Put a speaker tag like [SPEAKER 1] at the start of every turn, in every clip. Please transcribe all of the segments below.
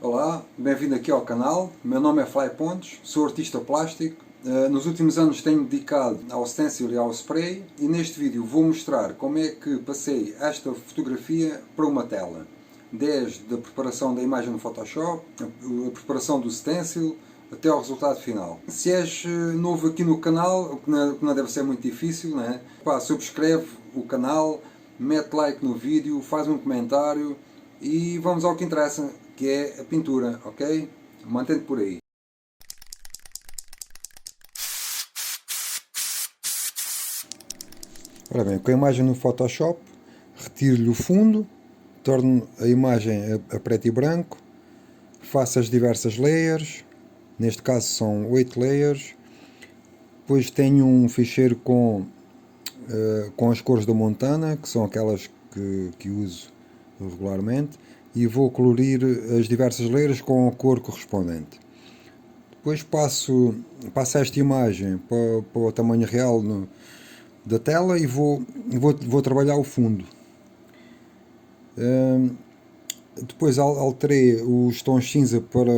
[SPEAKER 1] Olá, bem-vindo aqui ao canal. Meu nome é Fly Pontes, sou artista plástico. Nos últimos anos tenho dedicado ao stencil e ao spray e neste vídeo vou mostrar como é que passei esta fotografia para uma tela. Desde a preparação da imagem no Photoshop, a preparação do stencil, até ao resultado final. Se és novo aqui no canal, o que não deve ser muito difícil, né? Subscreve o canal, mete like no vídeo, faz um comentário e vamos ao que interessa, que é a pintura, ok? Mantém-te por aí. Ora bem, com a imagem no Photoshop, retiro-lhe o fundo, torno a imagem a preto e branco, faço as diversas layers, neste caso são 8 layers, depois tenho um ficheiro com as cores da Montana, que são aquelas que uso regularmente, e vou colorir as diversas layers com a cor correspondente. Depois passo esta imagem para o tamanho real da tela e vou trabalhar o fundo. Depois alterei os tons cinza para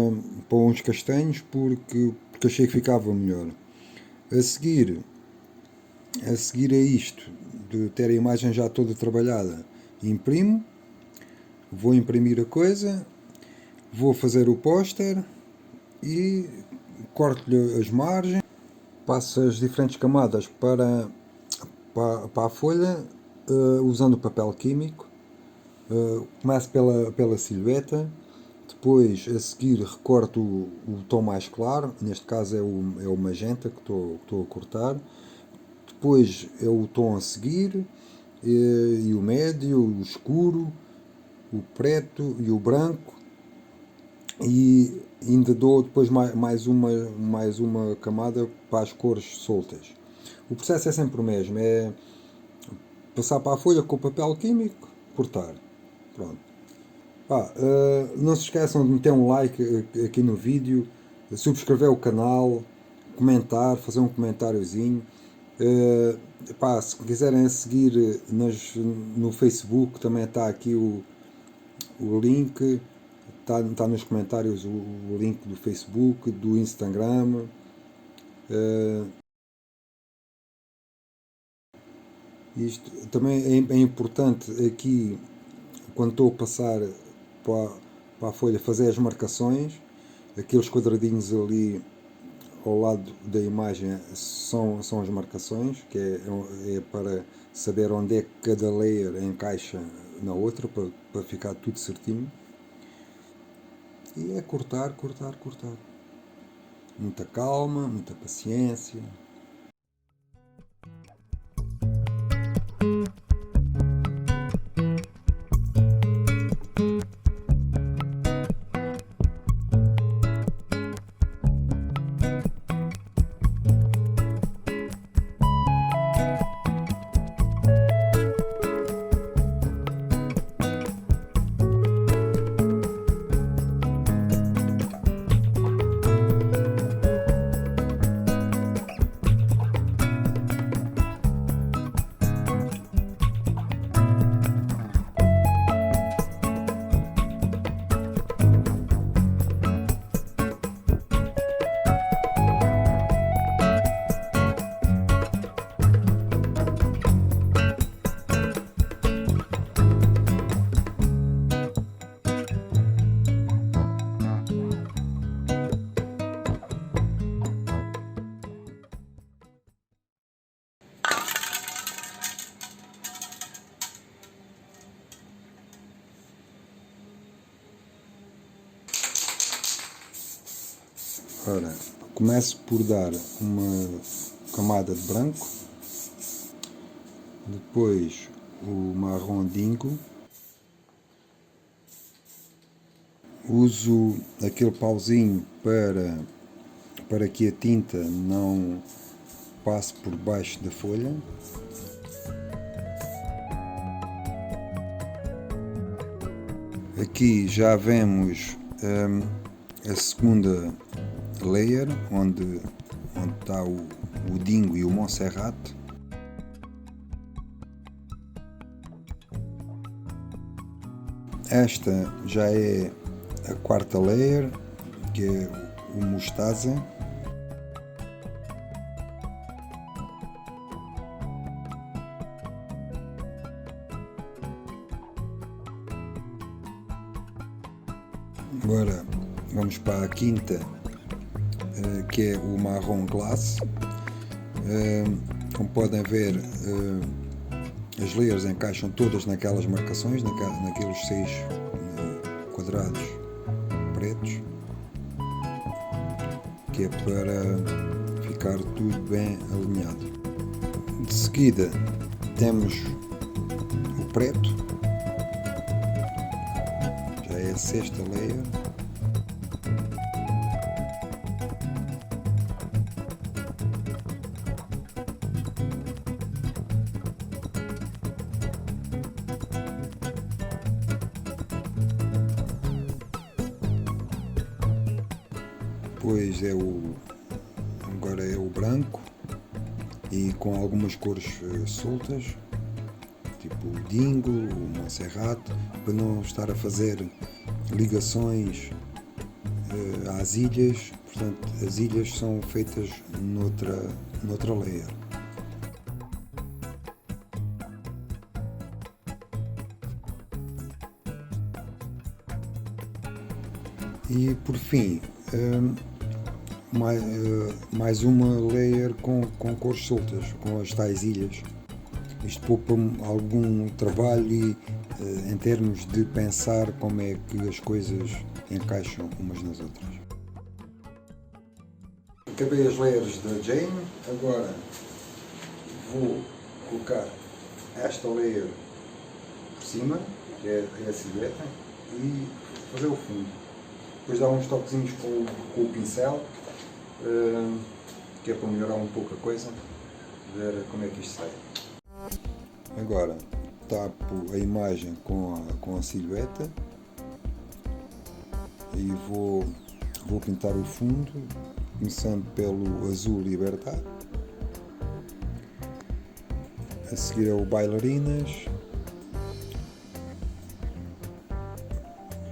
[SPEAKER 1] uns castanhos porque achei que ficava melhor. A seguir a isto, de ter a imagem já toda trabalhada, imprimo, vou imprimir a coisa, vou fazer o póster e corto-lhe as margens, passo as diferentes camadas para a folha usando papel químico. Começo pela silhueta, depois a seguir recorto o tom mais claro, neste caso é o magenta que estou a cortar, depois é o tom a seguir, e o médio, o escuro, o preto e o branco, e ainda dou depois mais uma camada para as cores soltas. O processo é sempre o mesmo, é passar para a folha com o papel químico, cortar. Pronto. Não se esqueçam de meter um like aqui no vídeo, subscrever o canal, comentar, fazer um comentáriozinho. Se quiserem seguir no Facebook, também está aqui o link, está nos comentários o link do Facebook, do Instagram. Isto também é importante aqui, quando estou a passar para a folha, fazer as marcações. Aqueles quadradinhos ali ao lado da imagem são as marcações, que é para saber onde é que cada layer encaixa na outra, para ficar tudo certinho. E é cortar. Muita calma, muita paciência. Ora, começo por dar uma camada de branco, depois o marrom dingo, uso aquele pauzinho para que a tinta não passe por baixo da folha. Aqui já vemos a segunda layer, onde está o Dingo e o Montserrat. Esta já é a quarta layer, que é o mostaza. Agora vamos para a quinta, que é o marrom glass. Como podem ver, as layers encaixam todas naquelas marcações, naqueles 6 quadrados pretos, que é para ficar tudo bem alinhado. De seguida temos o preto, já é a sexta layer. Depois agora é o branco e com algumas cores soltas, tipo o Dingo, o Montserrat, para não estar a fazer ligações às ilhas. Portanto, as ilhas são feitas noutra layer. E por fim, mais uma layer com cores soltas, com as tais ilhas. Isto poupa-me algum trabalho e em termos de pensar como é que as coisas encaixam umas nas outras. Acabei as layers da Jane, agora vou colocar esta layer por cima, que é a silhueta, e fazer o fundo. Depois dá uns toquezinhos com o pincel, que é para melhorar um pouco a coisa, ver como é que isto sai. Agora tapo a imagem com a silhueta e vou pintar o fundo, começando pelo azul Libertad. A seguir é o Bailarinas,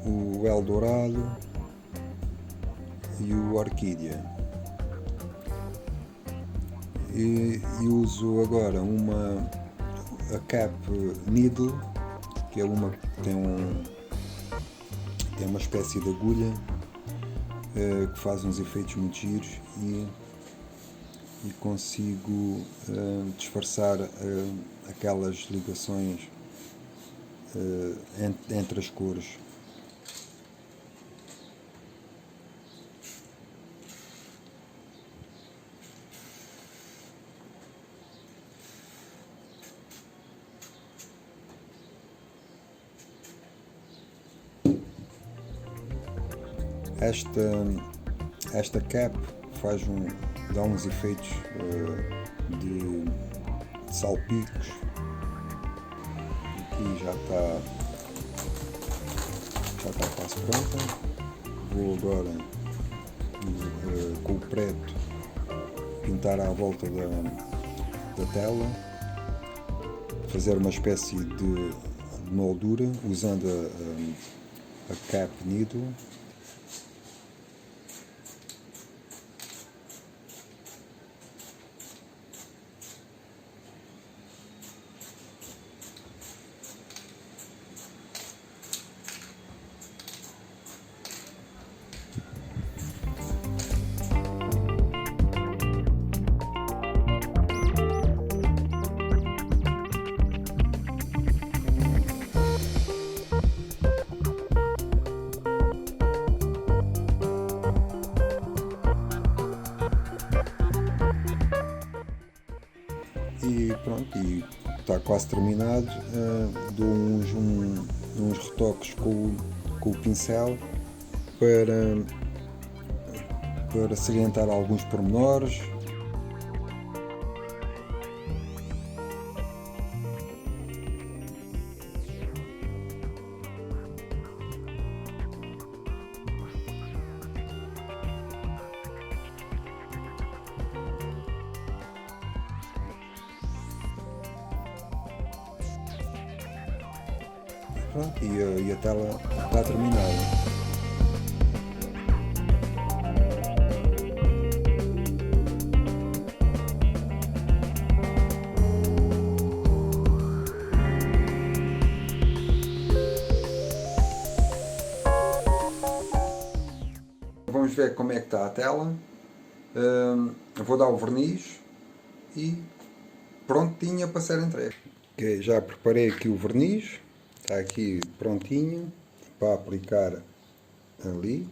[SPEAKER 1] o Eldorado e o Orquídea. E uso agora a Cap Needle, que é uma que tem uma espécie de agulha que faz uns efeitos muito giros e consigo disfarçar aquelas ligações entre as cores. Esta cap dá uns efeitos de salpicos. Aqui já está quase pronta. Vou agora com o preto pintar à volta da tela, fazer uma espécie de moldura usando a Cap Needle. E pronto, e está quase terminado. Dou uns retoques com o pincel para salientar alguns pormenores. Pronto, e a tela está terminada. vamos ver como é que está a tela. Vou dar o verniz e prontinha para ser entregue. Ok, já preparei aqui o verniz, está aqui prontinho para aplicar ali.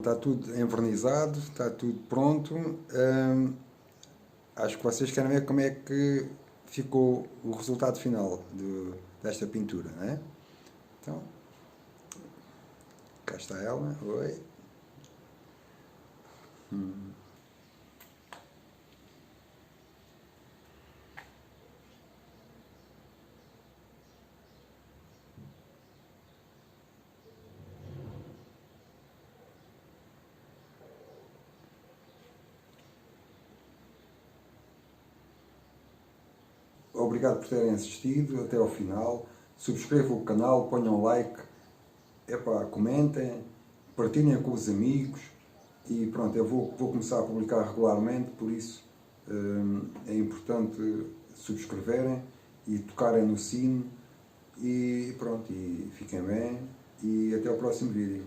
[SPEAKER 1] Está tudo envernizado, está tudo pronto. Acho que vocês querem ver como é que ficou o resultado final desta pintura, não é? Então, cá está ela. Oi. Obrigado por terem assistido até ao final. Subscrevam o canal, ponham like, comentem, partilhem com os amigos e pronto, eu vou começar a publicar regularmente, por isso é importante subscreverem e tocarem no sino e pronto, e fiquem bem e até ao próximo vídeo.